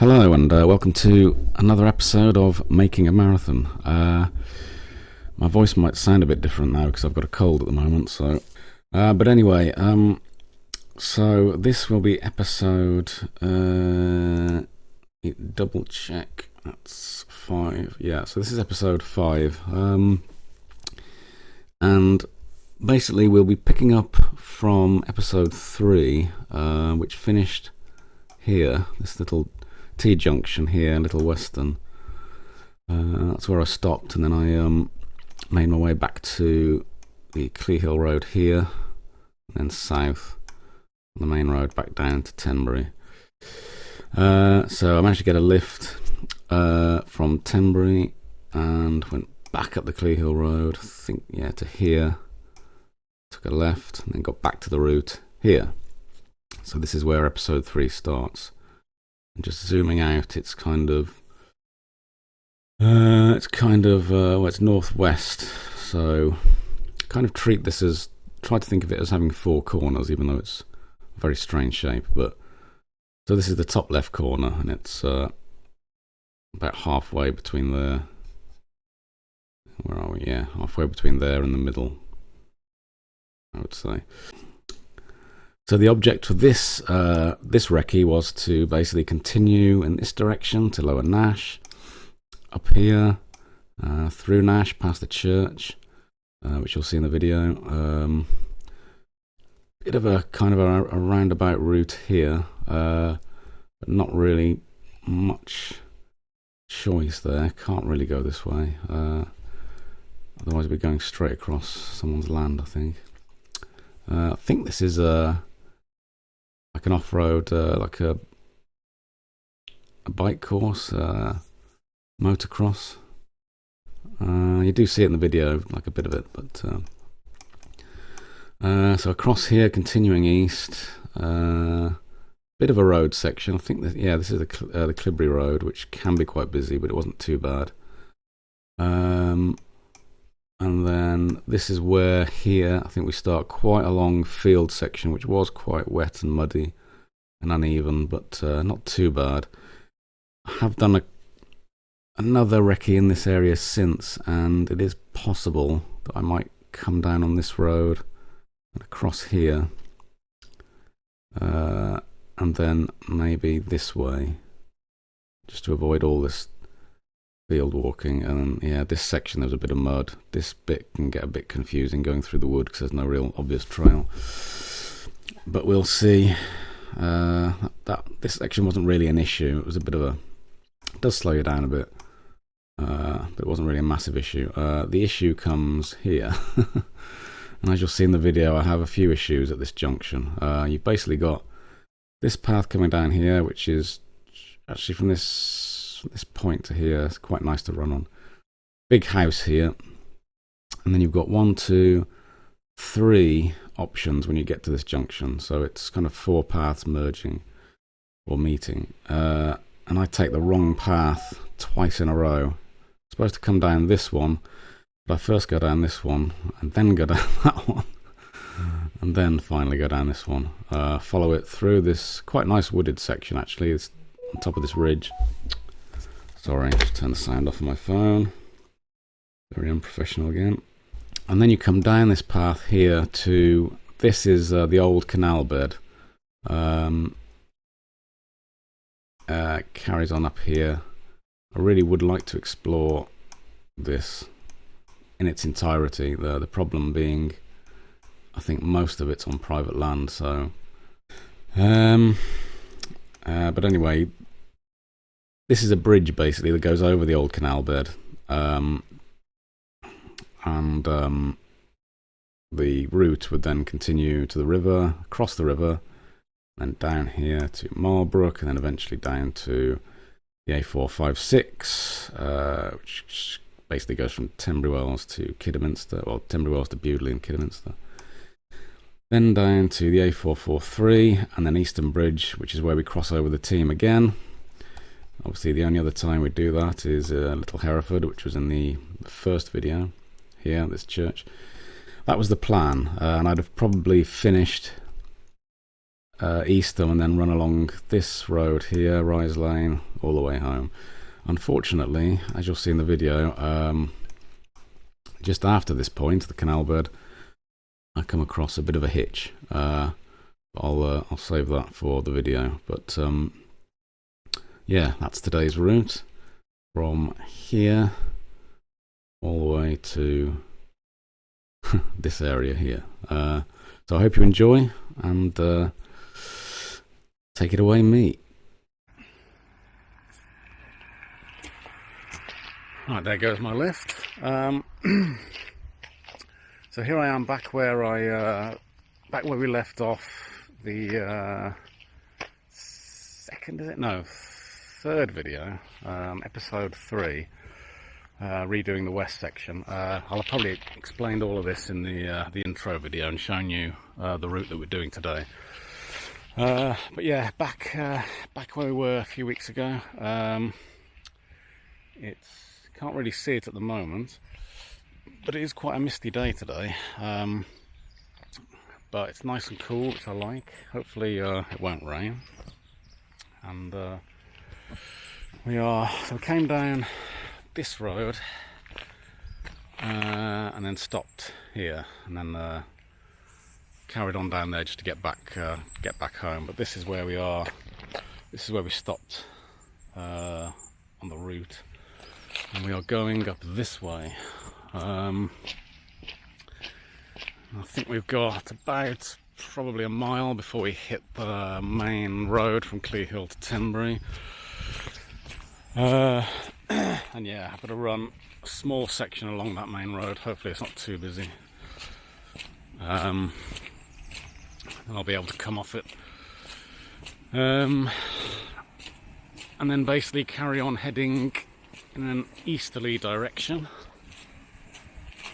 Hello and welcome to another episode of Making a Marathon. My voice might sound a bit different now because I've got a cold at the moment. But anyway, so this will be episode. Double check. That's 5. Yeah, so this is episode 5. And basically, we'll be picking up from episode 3, which finished here. This little T-junction here, Little Western. That's where I stopped, and then I made my way back to the Clehill Road here, and then south on the main road back down to Tenbury. So I managed to get a lift from Tenbury and went back up the Clehill Road, I think, yeah, to here. Took a left and then got back to the route here. So this is where episode 3 starts. And just zooming out, it's kind of well, it's northwest. So kind of try to think of it as having 4 corners, even though it's a very strange shape. But so this is the top left corner, and it's about halfway between there. Where are we? Yeah, halfway between there and the middle, I would say. So the object for this recce was to basically continue in this direction to Lower Nash, up here, through Nash, past the church, which you'll see in the video. Bit of a kind of a roundabout route here, but not really much choice there. Can't really go this way. Otherwise we're going straight across someone's land, I think. I think this is like an off-road, like a bike course, motocross. You do see it in the video, like a bit of it, but so across here, continuing east, bit of a road section. I think that, yeah, this is the Clibry Road, which can be quite busy, but it wasn't too bad. And then this is where here, I think we start quite a long field section, which was quite wet and muddy and uneven, but not too bad. I have done another recce in this area since, and it is possible that I might come down on this road and across here, and then maybe this way, just to avoid all this field walking. And yeah, this section there's a bit of mud. This bit can get a bit confusing going through the wood because there's no real obvious trail, but we'll see. That this section wasn't really an issue. It was a bit of it does slow you down a bit, but it wasn't really a massive issue. The issue comes here. And as you'll see in the video, I have a few issues at this junction. You've basically got this path coming down here, which is actually from this point to here. It's quite nice to run on. Big house here, and then you've got 1, 2, 3 options when you get to this junction. So it's kind of 4 paths merging or meeting, and I take the wrong path twice in a row. I'm supposed to come down this one, but I first go down this one and then go down that one, and then finally go down this one. Follow it through this quite nice wooded section. Actually, it's on top of this ridge. Sorry, just turn the sound off on my phone. Very unprofessional again. And then you come down this path here to, this is the old canal bed. Carries on up here. I really would like to explore this in its entirety. The problem being, I think most of it's on private land. So, but anyway, this is a bridge basically that goes over the old canal bed, and the route would then continue to the river, across the river, then down here to Marlbrook, and then eventually down to the A456, which basically goes from Tenbury Wells to Kidderminster, or Tenbury Wells to Bewdley and Kidderminster. Then down to the A443, and then Eastern Bridge, which is where we cross over the team again. Obviously, the only other time we do that is Little Hereford, which was in the first video here at this church. That was the plan, and I'd have probably finished Eastham and then run along this road here, Rise Lane, all the way home. Unfortunately, as you'll see in the video, just after this point, the canal bed, I come across a bit of a hitch. I'll save that for the video. But yeah, that's today's route from here all the way to this area here. So I hope you enjoy, and take it away, me. Right, there goes my lift. So here I am back where we left off the third video, episode 3, redoing the west section. I'll have probably explained all of this in the intro video and shown you the route that we're doing today. But yeah, back where we were a few weeks ago. Can't really see it at the moment, but it is quite a misty day today. But it's nice and cool, which I like. Hopefully it won't rain. And we came down this road and then stopped here, and then carried on down there just to get back home. But this is where we are. This is where we stopped on the route, and we are going up this way. I think we've got about probably a mile before we hit the main road from Clear Hill to Tenbury. And yeah, I've got to run a small section along that main road. Hopefully it's not too busy. And I'll be able to come off it. And then basically carry on heading in an easterly direction.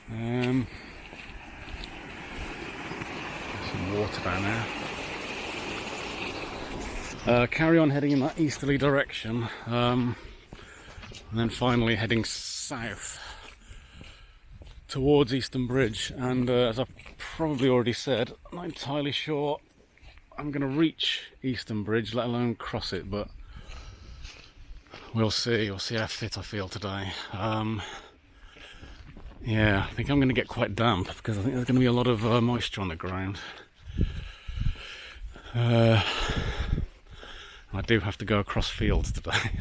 There's some water down there. Carry on heading in that easterly direction, and then finally heading south towards Easton Bridge. And as I've probably already said, I'm not entirely sure I'm going to reach Easton Bridge, let alone cross it, but we'll see. We'll see how fit I feel today. Yeah, I think I'm going to get quite damp because I think there's going to be a lot of moisture on the ground. I do have to go across fields today,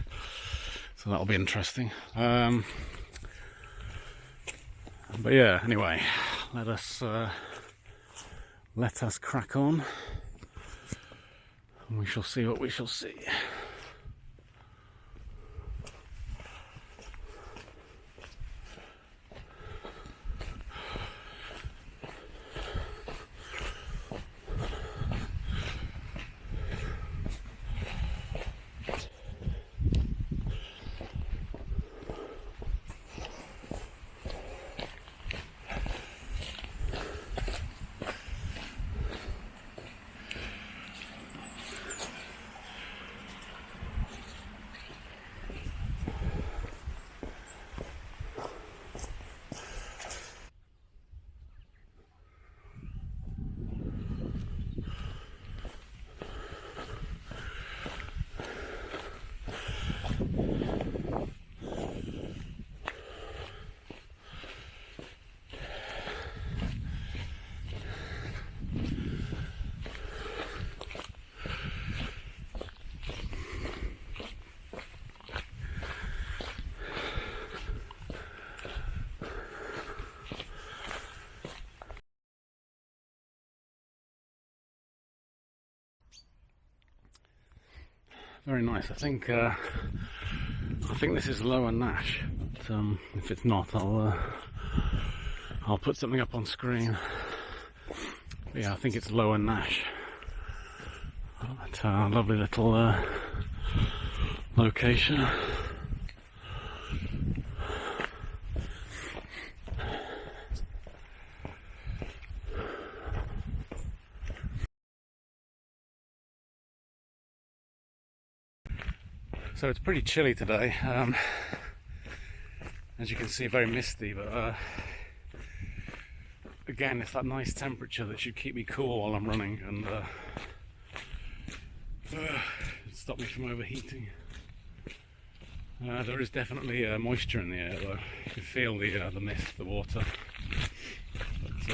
so that'll be interesting. But yeah, anyway, let us crack on, and we shall see what we shall see. Very nice. I think this is Lower Nash. But, if it's not, I'll put something up on screen. But yeah, I think it's Lower Nash. It's a lovely little location. So it's pretty chilly today, as you can see, very misty, but again, it's that nice temperature that should keep me cool while I'm running, and Stop me from overheating. There is definitely moisture in the air though. You can feel the mist, the water. But it's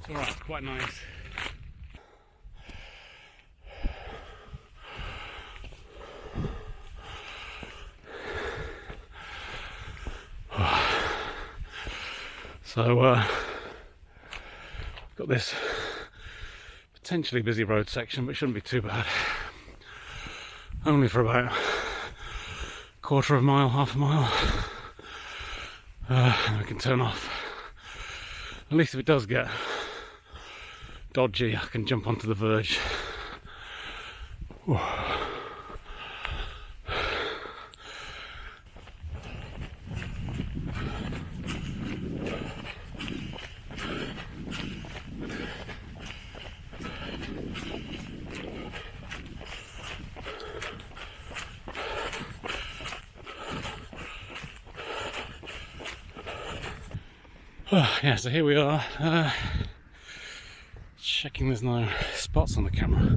alright, it's quite nice. So got this potentially busy road section, but it shouldn't be too bad. Only for about quarter of a mile, half a mile, and we can turn off. At least if it does get dodgy, I can jump onto the verge. Whew. Yeah, so here we are, checking there's no spots on the camera.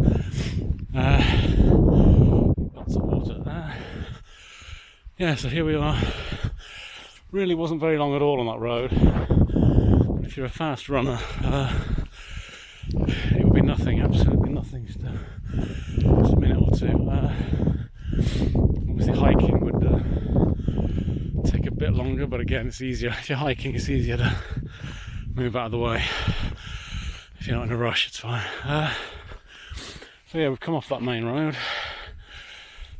Lots of water. Yeah, so here we are. Really wasn't very long at all on that road. If you're a fast runner, it would be nothing, absolutely nothing. Just a minute or two. Obviously hiking would take a bit longer, but again it's easier. If you're hiking, it's easier to move out of the way. If you're not in a rush, it's fine. So yeah, we've come off that main road.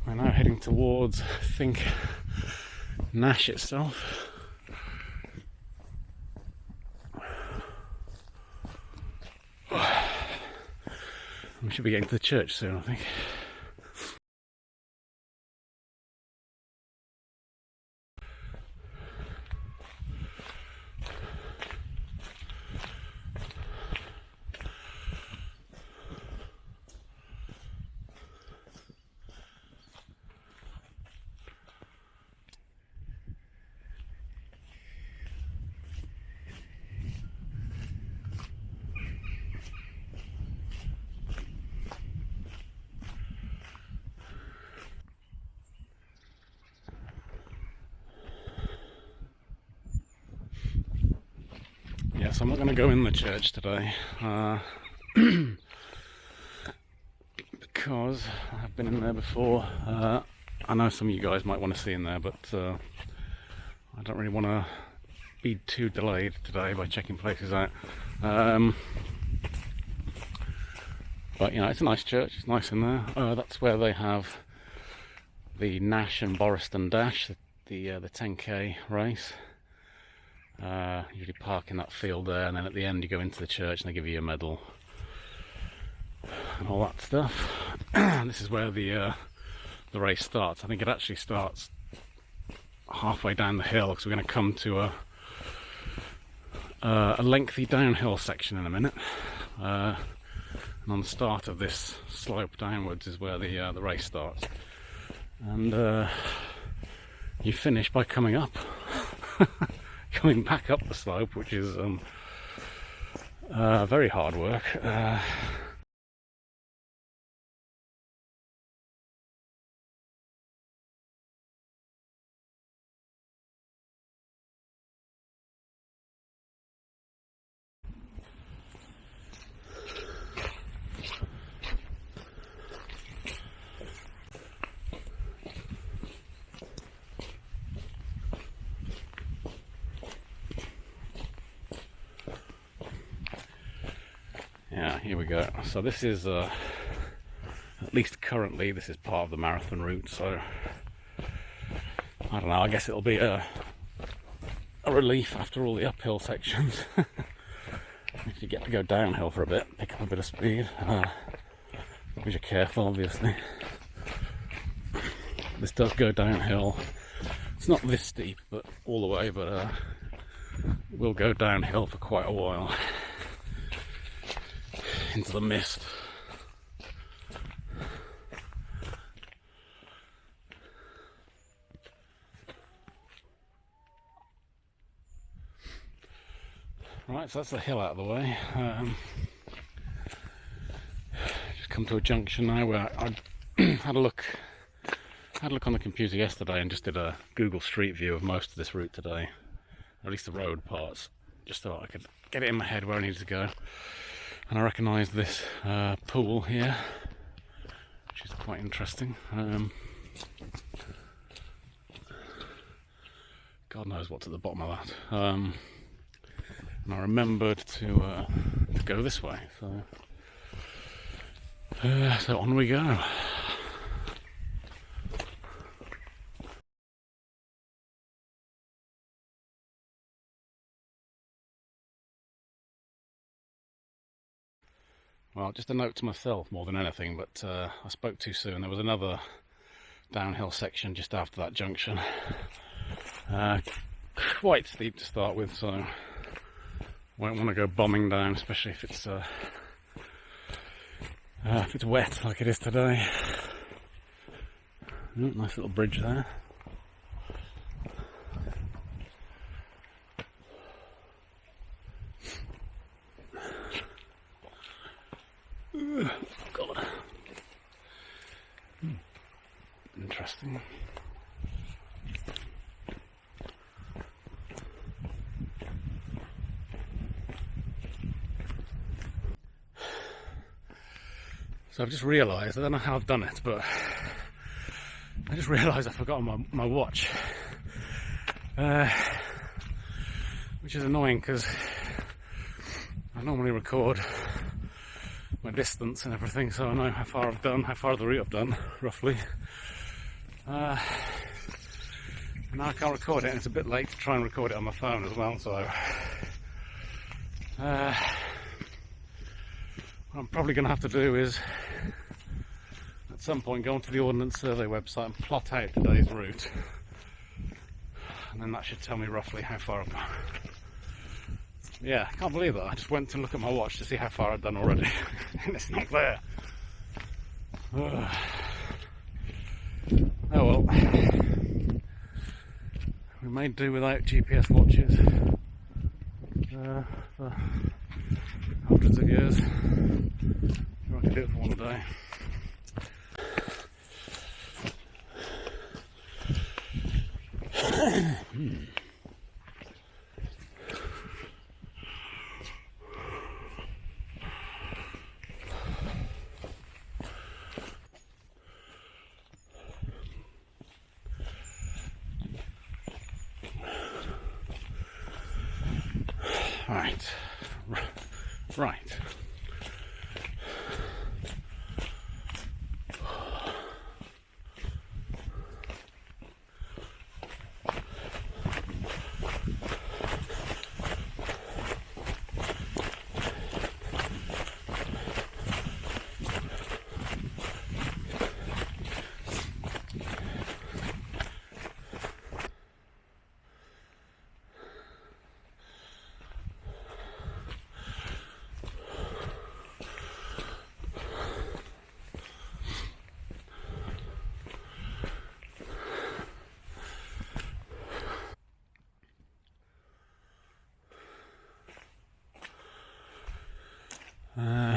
We're now heading towards, I think, Nash itself. We should be getting to the church soon, I think. Yes, I'm not going to go in the church today because I've been in there before. I know some of you guys might want to see in there, but I don't really want to be too delayed today by checking places out. But you know, it's a nice church, it's nice in there. That's where they have the Nash and Boriston Dash, the 10k race. Usually park in that field there, and then at the end you go into the church and they give you a medal and all that stuff. This is where the race starts. I think it actually starts halfway down the hill, because we're going to come to a lengthy downhill section in a minute. And on the start of this slope downwards is where the race starts, and you finish by coming up. Coming back up the slope, which is very hard work. Yeah, here we go. So this is, at least currently, this is part of the marathon route, so I don't know, I guess it'll be a relief after all the uphill sections. If you get to go downhill for a bit, pick up a bit of speed, because you're careful, obviously. This does go downhill. It's not this steep, but all the way, but it will go downhill for quite a while. Into the mist. Right, so that's the hill out of the way. Just come to a junction now where I had a look on the computer yesterday and just did a Google Street View of most of this route today, or at least the road parts. Just thought I could get it in my head where I needed to go, and I recognised this pool here, which is quite interesting. God knows what's at the bottom of that. And I remembered to go this way, so on we go. Well, just a note to myself more than anything, but I spoke too soon. There was another downhill section just after that junction. Quite steep to start with, so won't want to go bombing down, especially if it's wet like it is today. Oh, nice little bridge there. God. Interesting. So I've just realised, I don't know how I've done it, but I just realised I've forgotten my watch. Which is annoying because I normally record my distance and everything, so I know how far I've done, how far of the route I've done, roughly. And now I can't record it, and it's a bit late to try and record it on my phone as well, so what I'm probably going to have to do is at some point go onto the Ordnance Survey website and plot out today's route, and then that should tell me roughly how far I've gone. Yeah, I can't believe that. I just went to look at my watch to see how far I'd done already, and it's not there. Oh well, we may do without GPS watches for hundreds of years. Sure I can do it for one day. Right.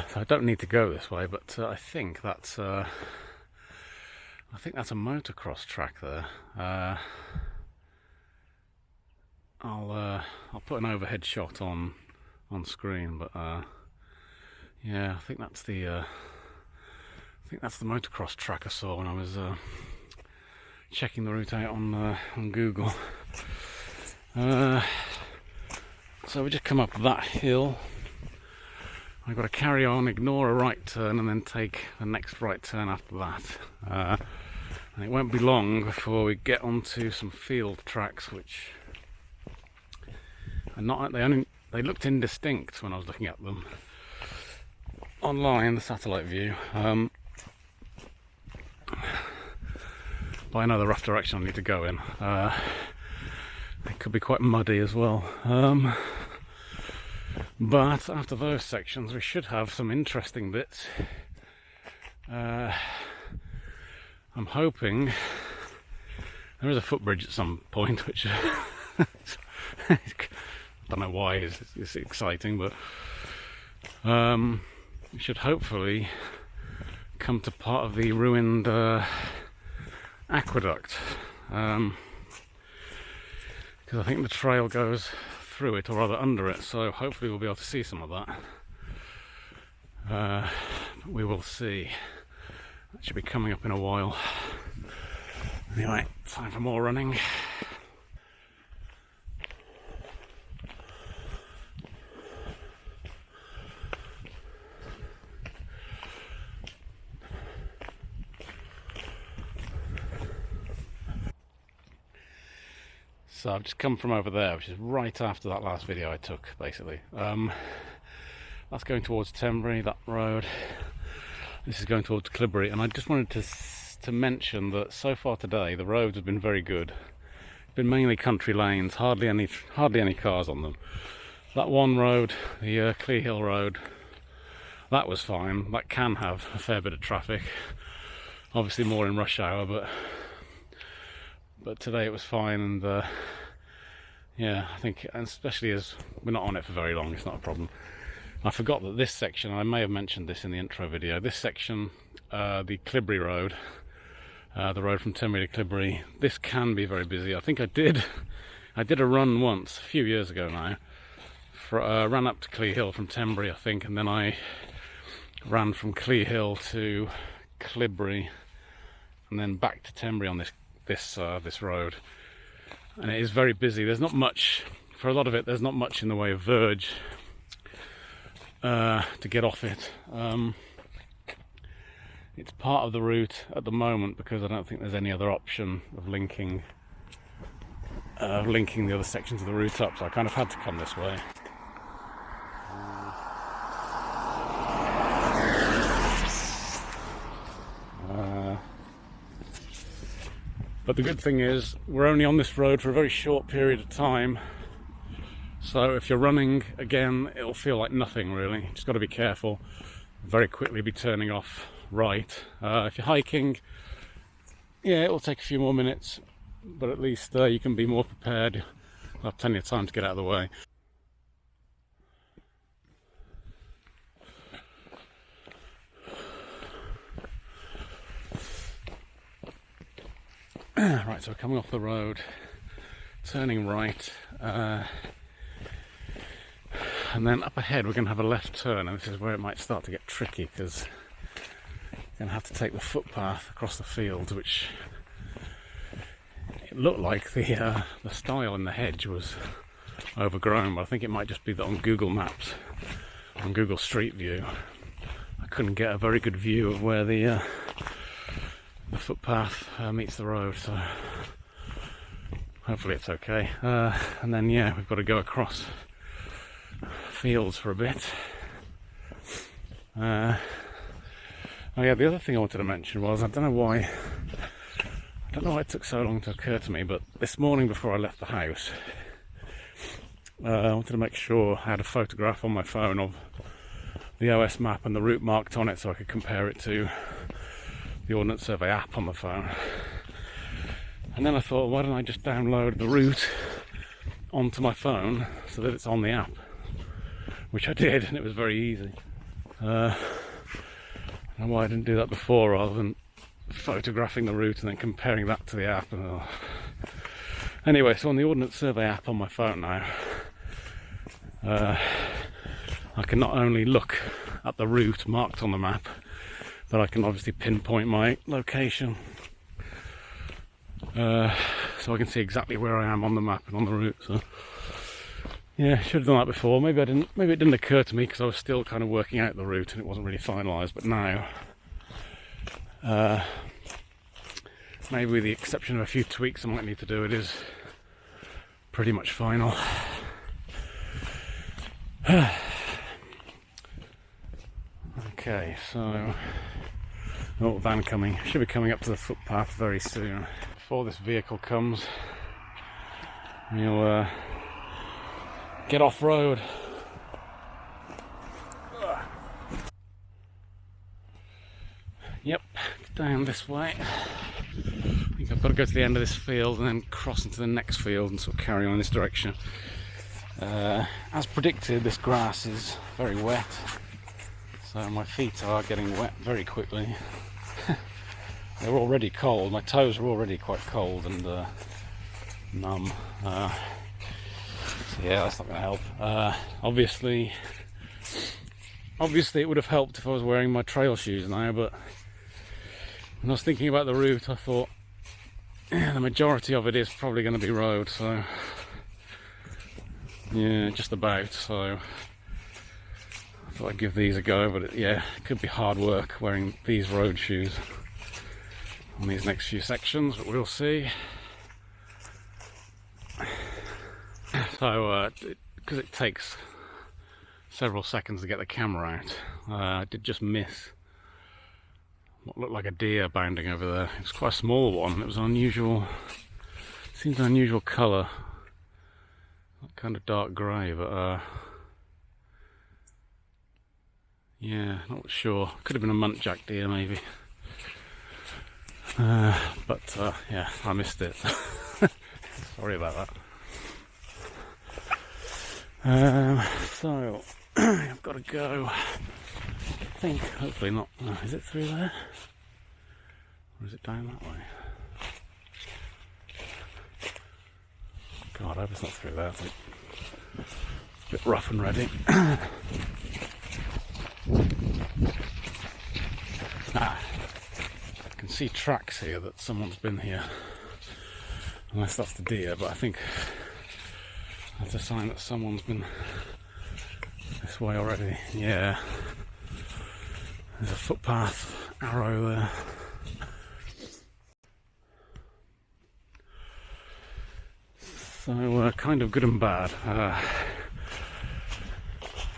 So I don't need to go this way, but I think that's a motocross track there. I'll put an overhead shot on screen, but yeah, I think that's the motocross track I saw when I was checking the route out on Google. So we just come up that hill. I've got to carry on, ignore a right turn, and then take the next right turn after that. And it won't be long before we get onto some field tracks, which are not. They looked indistinct when I was looking at them online, the satellite view. But I know the rough direction I need to go in. It could be quite muddy as well. But after those sections we should have some interesting bits. I'm hoping there is a footbridge at some point, which I don't know why it's exciting, but we should hopefully come to part of the ruined aqueduct, because I think the trail goes through it, or rather under it, so hopefully we'll be able to see some of that. We will see. That should be coming up in a while. Anyway, time for more running. So I've just come from over there, which is right after that last video I took, basically. That's going towards Tenbury, that road. This is going towards Clibbury, and I just wanted to mention that so far today the roads have been very good. It's been mainly country lanes, hardly any cars on them. That one road, the Clee Hill Road, that was fine. That can have a fair bit of traffic, obviously more in rush hour, but today it was fine, and yeah, I think, especially as we're not on it for very long, it's not a problem. I forgot that this section, I may have mentioned this in the intro video, this section, the Clibbury Road, the road from Tenbury to Clibbury, this can be very busy. I think I did a run once, a few years ago now, ran up to Clee Hill from Tenbury, I think, and then I ran from Clee Hill to Clibbury, and then back to Tenbury on this road, and it is very busy. There's not much, for a lot of it, there's not much in the way of verge to get off it. It's part of the route at the moment because I don't think there's any other option of linking the other sections of the route up, so I kind of had to come this way. But the good thing is, we're only on this road for a very short period of time, so if you're running again, it'll feel like nothing really. Just got to be careful, very quickly be turning off right. If you're hiking, yeah, it'll take a few more minutes, but at least you can be more prepared. You'll have plenty of time to get out of the way. Right, so we're coming off the road, turning right, and then up ahead we're going to have a left turn, and this is where it might start to get tricky because you're going to have to take the footpath across the fields, which it looked like the stile in the hedge was overgrown, but I think it might just be that on Google Maps, on Google Street View, I couldn't get a very good view of where the footpath meets the road, so hopefully it's okay. And then yeah, we've got to go across fields for a bit. Oh yeah, the other thing I wanted to mention was, I don't know why it took so long to occur to me, but this morning before I left the house, I wanted to make sure I had a photograph on my phone of the OS map and the route marked on it so I could compare it to the Ordnance Survey app on the phone. And then I thought, why don't I just download the route onto my phone so that it's on the app, which I did, and it was very easy. I don't know why I didn't do that before rather than photographing the route and then comparing that to the app. Anyway, so on the Ordnance Survey app on my phone now, I can not only look at the route marked on the map, but I can obviously pinpoint my location, so I can see exactly where I am on the map and on the route. So yeah, should have done that before. Maybe it didn't occur to me because I was still kind of working out the route and it wasn't really finalised. But now, maybe with the exception of a few tweaks I might need to do, it is pretty much final. Okay, so van coming. Should be coming up to the footpath very soon. Before this vehicle comes, we'll get off road. Yep, down this way. I think I've got to go to the end of this field and then cross into the next field and sort of carry on in this direction. As predicted, this grass is very wet, So my feet are getting wet very quickly. They're already cold. My toes are already quite cold and numb. So yeah, that's not going to help. Obviously it would have helped if I was wearing my trail shoes now, but when I was thinking about the route, I thought, yeah, the majority of it is probably going to be road, so yeah, just about. So I thought I'd give these a go, but it could be hard work wearing these road shoes on these next few sections, but we'll see. So, because it takes several seconds to get the camera out, I did just miss what looked like a deer bounding over there. It was quite a small one. It was an unusual, seems an unusual colour, kind of dark grey, but yeah, not sure. Could have been a muntjac deer maybe. But yeah, I missed it. Sorry about that. So I've got to go. I think, hopefully not. Is it through there? Or is it down that way? God, I hope it's not through there. It's a bit rough and ready. I can see tracks here that someone's been here. Unless that's the deer, but I think that's a sign that someone's been this way already. Yeah. There's a footpath arrow there. So kind of good and bad.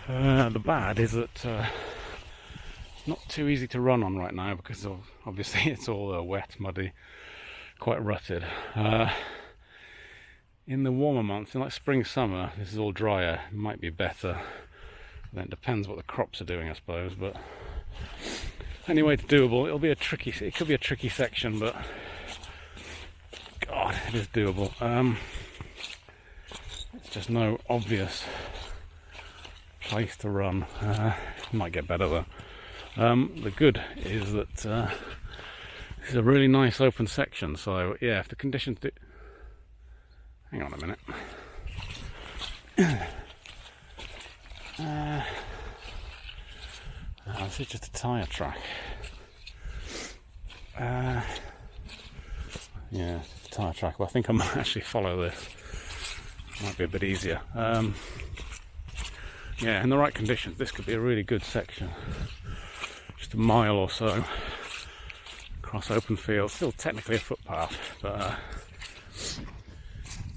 The bad is that it's not too easy to run on right now because obviously it's all wet, muddy, quite rutted. In the warmer months, in like spring, summer, this is all drier. It might be better. Then it depends what the crops are doing, I suppose. But anyway, it's doable. It could be a tricky section, but God, it is doable. It's just no obvious place to run. It might get better though. The good is that this is a really nice open section. So yeah, if the conditions do. Hang on a minute. This is just a tyre track. Yeah, it's a tyre track. Well, I think I might actually follow this. Might be a bit easier. Yeah, in the right conditions, this could be a really good section. Just a mile or so across open field. Still technically a footpath, but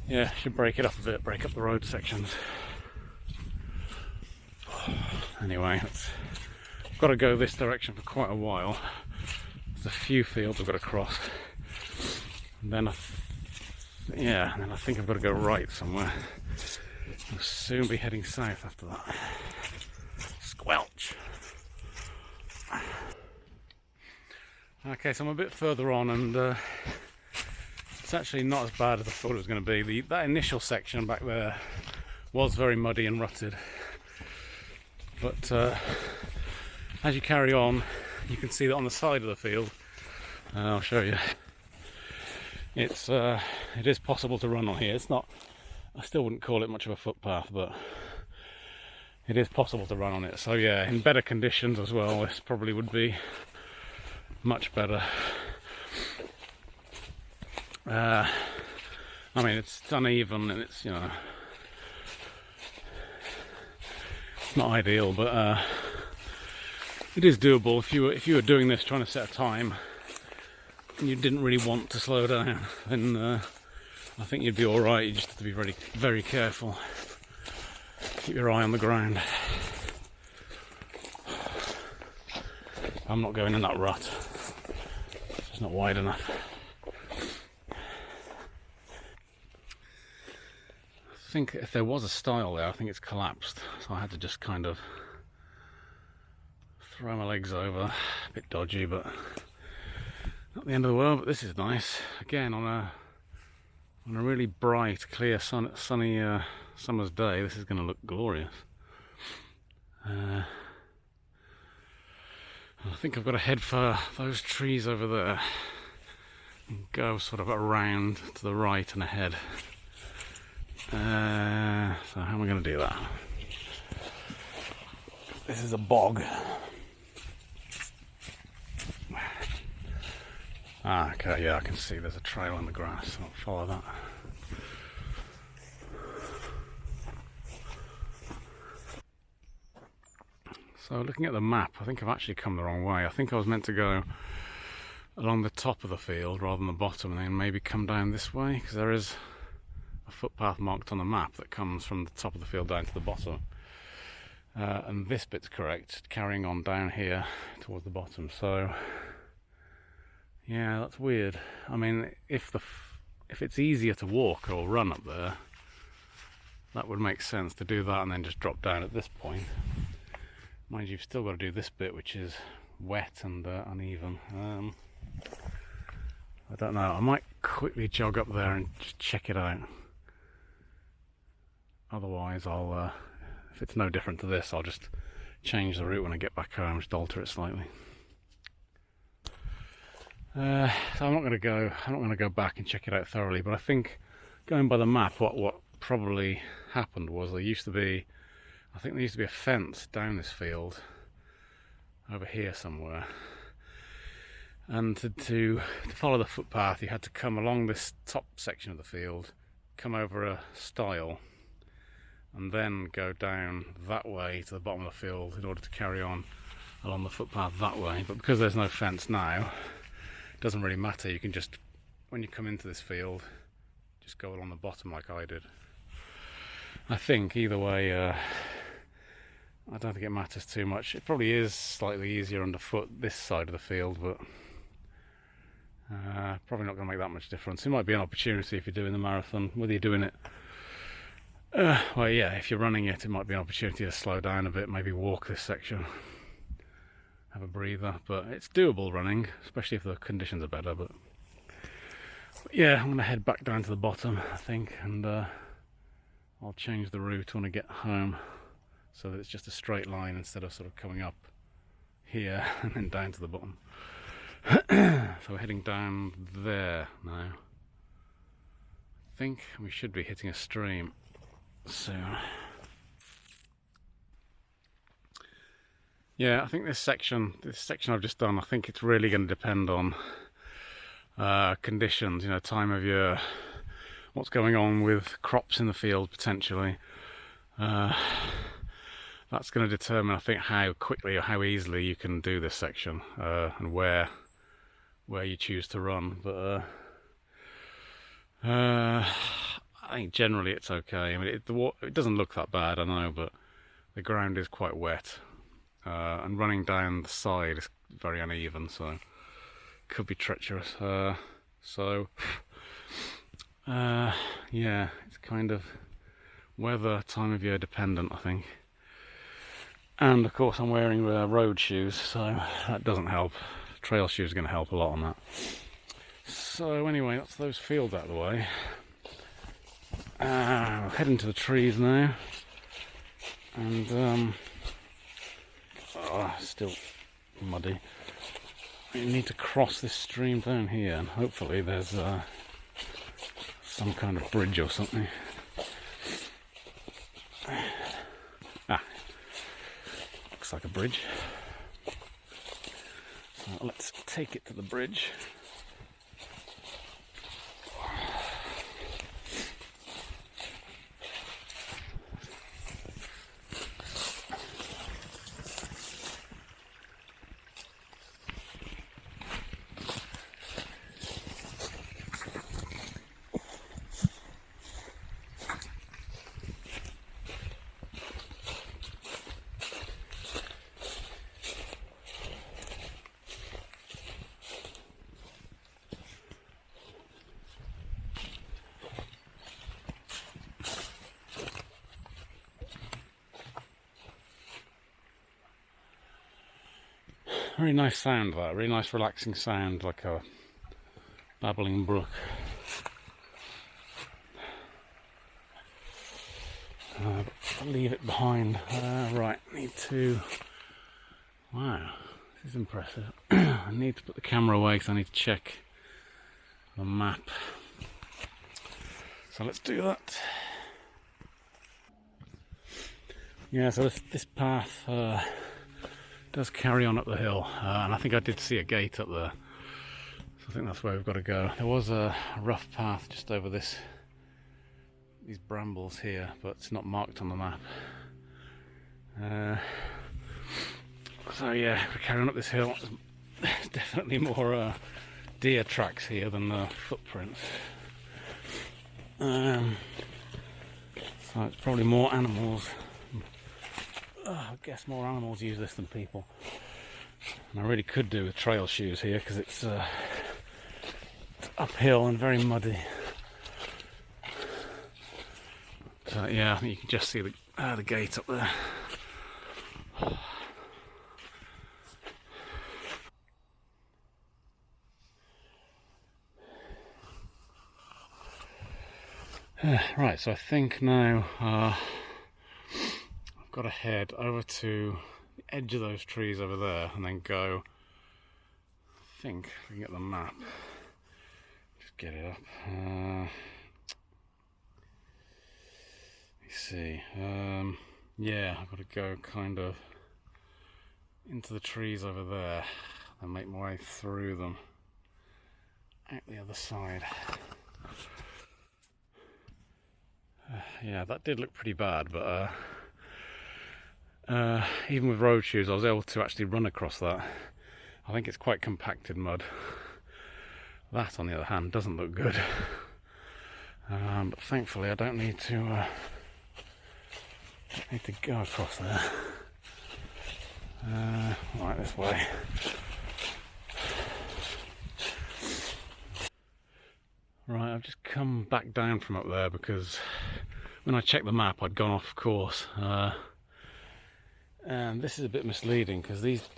yeah, should break it up a bit, break up the road sections. Anyway, I've got to go this direction for quite a while. There's a few fields I've got to cross. And then I think I've got to go right somewhere. I'll soon be heading south after that. Squelch! Okay, so I'm a bit further on and it's actually not as bad as I thought it was going to be. That initial section back there was very muddy and rutted. But as you carry on, you can see that on the side of the field, I'll show you, it is possible to run on here. It's not, I still wouldn't call it much of a footpath, but it is possible to run on it. So yeah, in better conditions as well, this probably would be much better. I mean, it's uneven and it's, you know, it's not ideal, but it is doable if you were doing this trying to set a time and you didn't really want to slow down, then I think you'd be all right. You just have to be very, very careful. Keep your eye on the ground. I'm not going in that rut. It's not wide enough. I think if there was a stile there, I think it's collapsed. So I had to just kind of throw my legs over. A bit dodgy, but not the end of the world. But this is nice. Again, on a really bright, clear, sunny summer's day, this is going to look glorious. I think I've got to head for those trees over there and go sort of around to the right and ahead. So how am I going to do that? This is a bog. Okay, yeah, I can see there's a trail in the grass, so I'll follow that. So looking at the map, I think I've actually come the wrong way. I think I was meant to go along the top of the field rather than the bottom, and then maybe come down this way, because there is a footpath marked on the map that comes from the top of the field down to the bottom. And this bit's correct, carrying on down here towards the bottom. So yeah, that's weird. I mean, if it's easier to walk or run up there, that would make sense to do that and then just drop down at this point. Mind you, you've still got to do this bit, which is wet and uneven. I don't know. I might quickly jog up there and just check it out. Otherwise, I'll if it's no different to this, I'll just change the route when I get back home, just alter it slightly. So I'm not going to go back and check it out thoroughly, but I think going by the map, what probably happened was I think there used to be a fence down this field over here somewhere, and to follow the footpath you had to come along this top section of the field, come over a stile, and then go down that way to the bottom of the field in order to carry on along the footpath that way. But because there's no fence now, it doesn't really matter. You can just, when you come into this field, just go along the bottom like I did. I think either way, I don't think it matters too much. It probably is slightly easier underfoot this side of the field, but probably not going to make that much difference. It might be an opportunity if you're doing the marathon, whether you're doing it well, yeah, if you're running it, it might be an opportunity to slow down a bit, maybe walk this section, have a breather. But it's doable running, especially if the conditions are better. But yeah, I'm going to head back down to the bottom, I think, and I'll change the route when I get home so that it's just a straight line instead of sort of coming up here and then down to the bottom. So we're heading down there now. I think we should be hitting a stream soon. Yeah, I think this section I've just done, I think it's really going to depend on conditions, you know, time of year, what's going on with crops in the field potentially. That's going to determine, I think, how quickly or how easily you can do this section, and where you choose to run. But I think generally it's okay. I mean, it doesn't look that bad, I know, but the ground is quite wet, and running down the side is very uneven, so it could be treacherous. Yeah, it's kind of weather, time of year dependent, I think. And of course I'm wearing road shoes, so that doesn't help. Trail shoes are going to help a lot on that. So anyway, that's those fields out of the way. We're heading to the trees now, and still muddy. We need to cross this stream down here, and hopefully there's some kind of bridge or something. Looks like a bridge. So let's take it to the bridge. Very nice sound, that. Really nice relaxing sound, like a babbling brook. I'll leave it behind. Right, need to... Wow, This is impressive. I need to put the camera away because I need to check the map. So let's do that. Yeah, so this path does carry on up the hill, and I think I did see a gate up there. So I think that's where we've got to go. There was a rough path just over these brambles here, but it's not marked on the map. So yeah, we're carrying up this hill. There's definitely more deer tracks here than footprints. So it's probably more animals. I guess more animals use this than people. And I really could do with trail shoes here because it's uphill and very muddy. So yeah, I think you can just see the gate up there. Right, so I think now I've got to head over to the edge of those trees over there and then go. I think I can get the map. Just get it up. Let me see. Yeah, I've got to go kind of into the trees over there and make my way through them out the other side. Yeah, that did look pretty bad, but even with road shoes I was able to actually run across that. I think it's quite compacted mud. That, on the other hand, doesn't look good. But thankfully I don't need to go across there. Right, this way. Right, I've just come back down from up there because when I checked the map I'd gone off course. And this is a bit misleading because these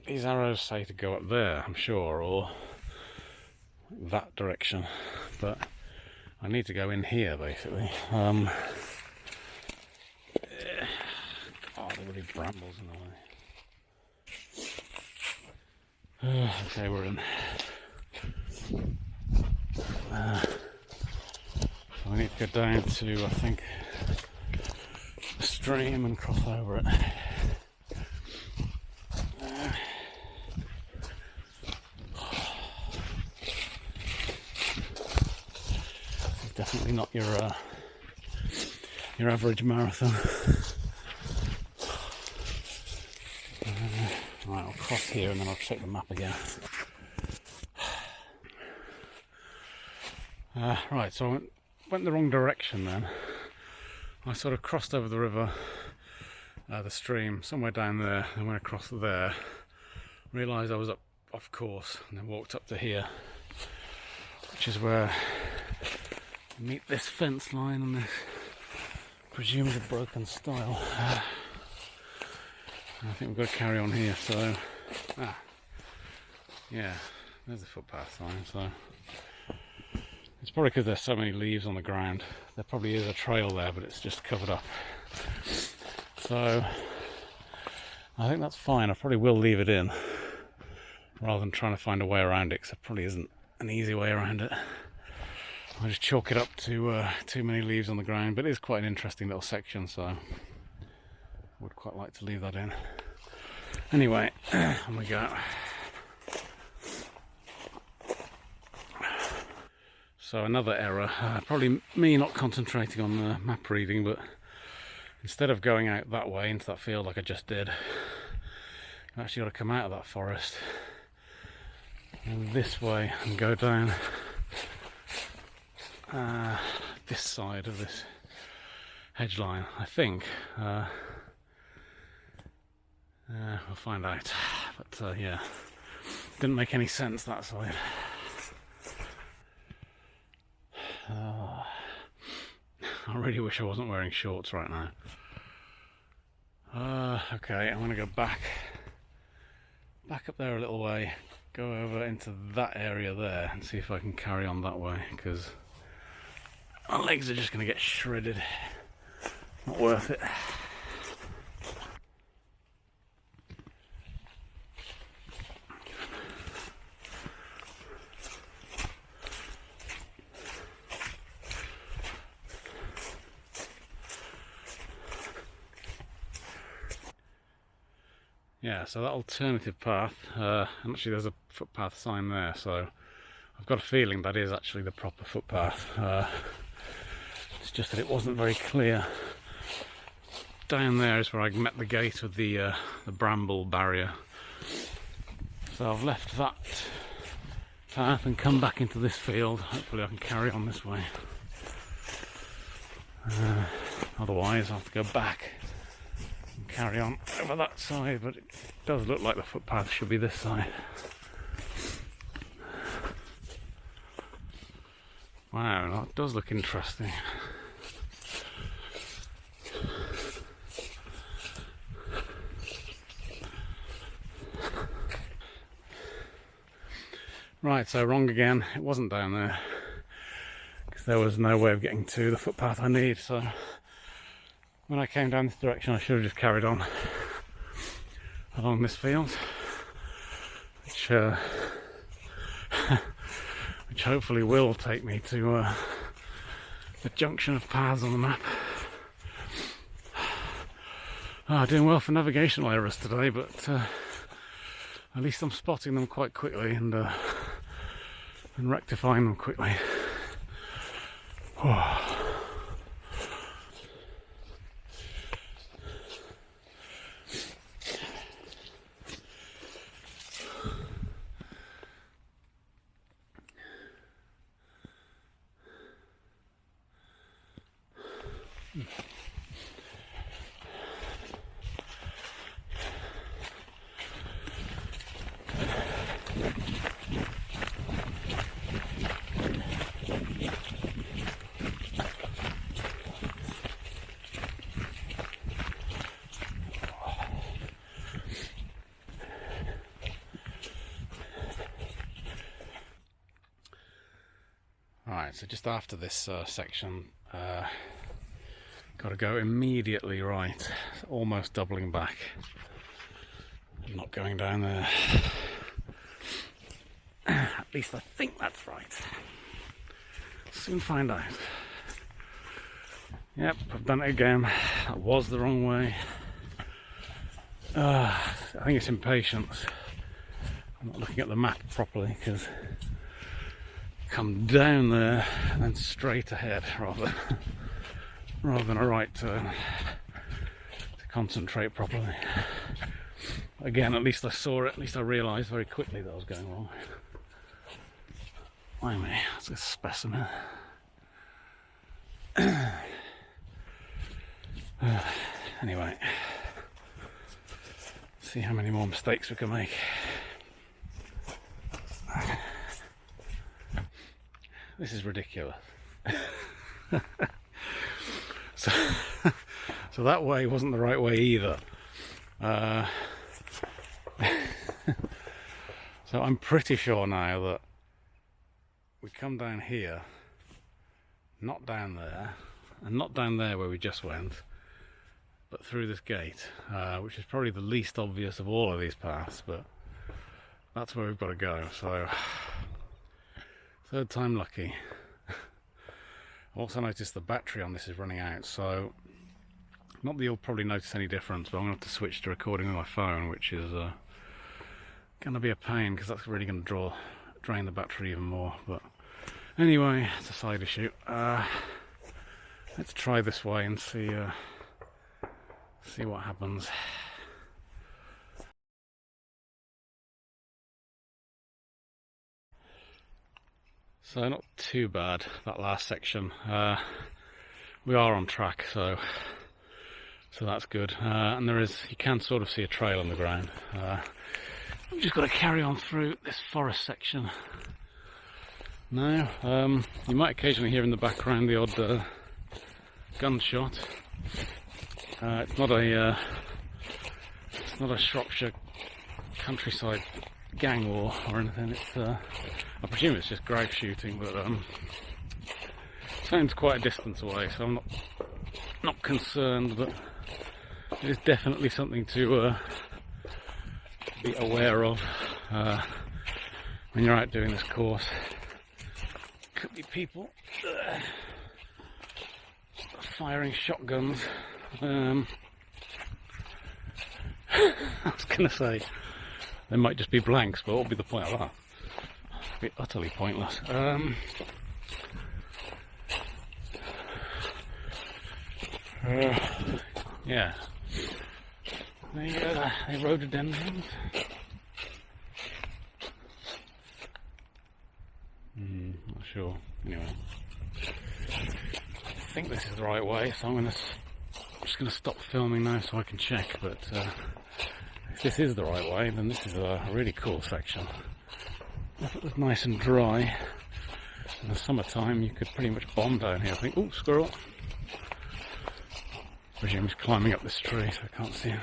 arrows say to go up there, I'm sure, or that direction, but I need to go in here basically. Oh, there are really brambles in the way. Okay, we're in. So I need to go down to, I think, the stream and cross over it. This is definitely not your average marathon. Right, I'll cross here and then I'll check the map again. Right, so I went the wrong direction then. I sort of crossed over the river, the stream, somewhere down there, and went across there. Realised I was off course, and then walked up to here, which is where I meet this fence line and this presumably broken stile. I think we've got to carry on here, so yeah, there's the footpath line. So it's probably because there's so many leaves on the ground. There probably is a trail there, but it's just covered up. So I think that's fine. I probably will leave it in rather than trying to find a way around it, because there probably isn't an easy way around it. I'll just chalk it up to too many leaves on the ground, but it is quite an interesting little section, so I would quite like to leave that in. Anyway, on we go. So another error, probably me not concentrating on the map reading, but instead of going out that way into that field like I just did, I've actually got to come out of that forest and this way and go down this side of this hedge line, I think. We'll find out, but yeah, didn't make any sense that side. I really wish I wasn't wearing shorts right now. Okay, I'm going to go back up there a little way, go over into that area there and see if I can carry on that way, because my legs are just going to get shredded. Not worth it. yeah, so that alternative path, and actually there's a footpath sign there, so I've got a feeling that is actually the proper footpath. It's just that it wasn't very clear. Down there is where I met the gate with the bramble barrier. So I've left that path and come back into this field. Hopefully I can carry on this way. Otherwise I'll have to go back and carry on over that side, but it does look like the footpath should be this side. Wow, that does look interesting. Right, so wrong again. It wasn't down there because there was no way of getting to the footpath I need. So when I came down this direction, I should have just carried on along this field, which hopefully will take me to the junction of paths on the map. Doing well for navigational errors today, but at least I'm spotting them quite quickly and rectifying them quickly. Right, so just after this section, got to go immediately right, almost doubling back. I'm not going down there. At least I think that's right. Soon find out. Yep, I've done it again. That was the wrong way. I think it's impatience. I'm not looking at the map properly because come down there and then straight ahead rather than a right turn to concentrate properly. Again, at least I saw it, at least I realised very quickly that I was going wrong. Blimey, that's a specimen. Anyway, see how many more mistakes we can make. This is ridiculous. So that way wasn't the right way either. So I'm pretty sure now that we come down here, not down there, and not down there where we just went, but through this gate, which is probably the least obvious of all of these paths, but that's where we've got to go. So third time lucky. I've also noticed the battery on this is running out, so not that you'll probably notice any difference, but I'm going to have to switch to recording with my phone, which is going to be a pain because that's really going to drain the battery even more. But anyway, it's a side issue. Let's try this way and see what happens. So not too bad, that last section. We are on track, so that's good. And you can sort of see a trail on the ground. We've just got to carry on through this forest section now. You might occasionally hear in the background the odd gunshot. It's not a Shropshire countryside gang war or anything. I presume it's just grouse shooting, but it sounds quite a distance away, so I'm not concerned, but it is definitely something to be aware of when you're out doing this course. Could be people firing shotguns. I was going to say, they might just be blanks, but what would be the point of that? It'd be utterly pointless. Yeah. The rhododendrons. Not sure. Anyway, I think this is the right way, so I'm just going to stop filming now so I can check. But if this is the right way, then this is a really cool section. If it was nice and dry in the summertime, you could pretty much bomb down here. I think. Oh, squirrel! I presume he's climbing up this tree, so I can't see him.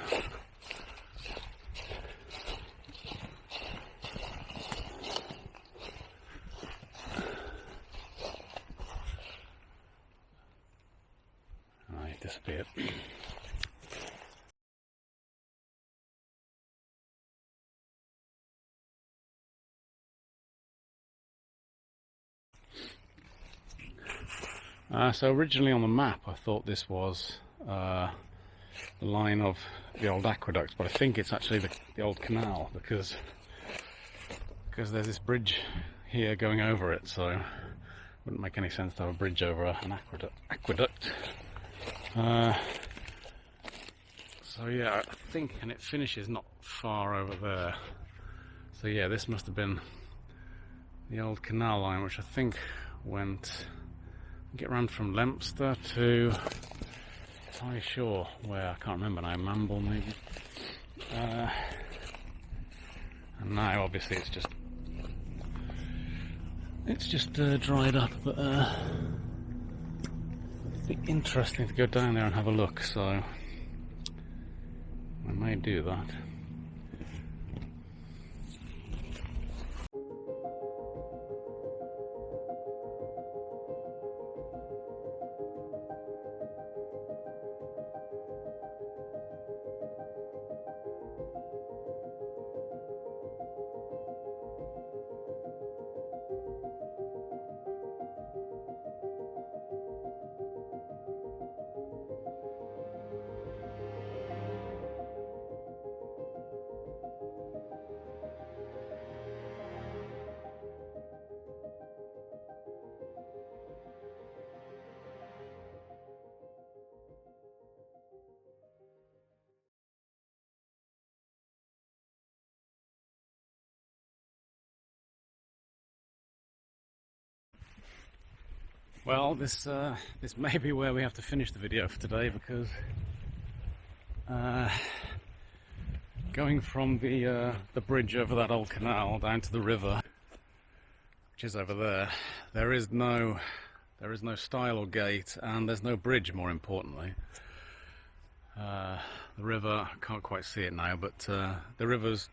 Disappeared. So originally on the map I thought this was the line of the old aqueduct, but I think it's actually the old canal, because there's this bridge here going over it, so it wouldn't make any sense to have a bridge over an aqueduct. So yeah, I think, and it finishes not far over there. So yeah, this must have been the old canal line, which I think it ran from Lempster to Ty Shore, where I can't remember now, Mamble maybe. And now obviously it's just dried up, but it'd be interesting to go down there and have a look, so I may do that. Well, this may be where we have to finish the video for today, because going from the bridge over that old canal down to the river, which is over there, there is no stile or gate, and there's no bridge, more importantly. The river, I can't quite see it now, but the river's,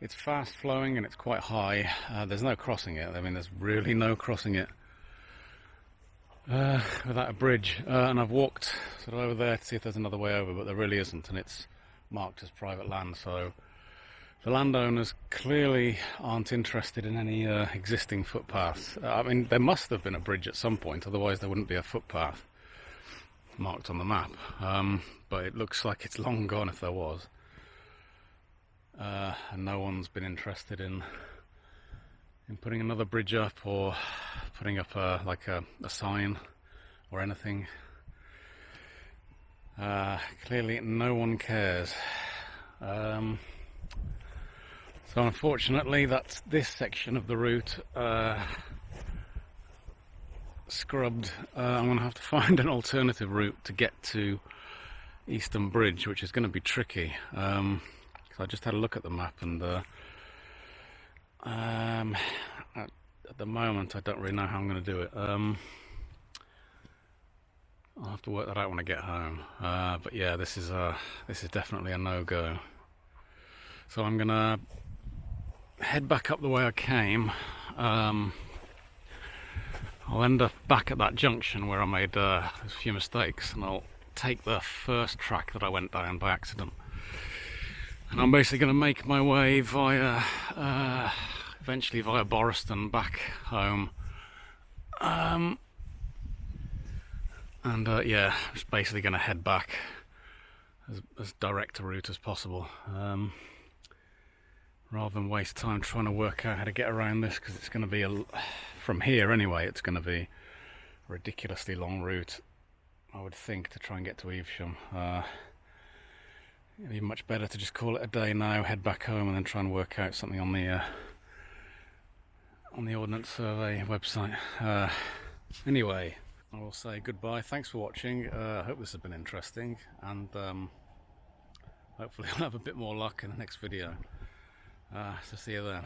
it's fast flowing and it's quite high. There's no crossing it. I mean, there's really no crossing it without a bridge. And I've walked sort of over there to see if there's another way over, but there really isn't, and it's marked as private land, so the landowners clearly aren't interested in any existing footpaths. I mean, there must have been a bridge at some point, otherwise there wouldn't be a footpath marked on the map. But it looks like it's long gone if there was. And no one's been interested in putting another bridge up or putting up a sign or anything. Clearly no one cares. So unfortunately that's this section of the route scrubbed. I'm going to have to find an alternative route to get to Easton Bridge, which is going to be tricky. So I just had a look at the map, and at the moment I don't really know how I'm going to do it. I'll have to work that out when I get home. But yeah, this is definitely a no-go. So I'm going to head back up the way I came. I'll end up back at that junction where I made a few mistakes, and I'll take the first track that I went down by accident. And I'm basically going to make my way via, eventually via Boriston back home. And yeah, I'm just basically going to head back as direct a route as possible, rather than waste time trying to work out how to get around this, because it's going to be from here anyway, it's going to be a ridiculously long route, I would think, to try and get to Evesham. It'd be much better to just call it a day now, head back home, and then try and work out something on the Ordnance Survey website. Anyway, I will say goodbye. Thanks for watching. I hope this has been interesting, and hopefully I'll have a bit more luck in the next video. So see you then.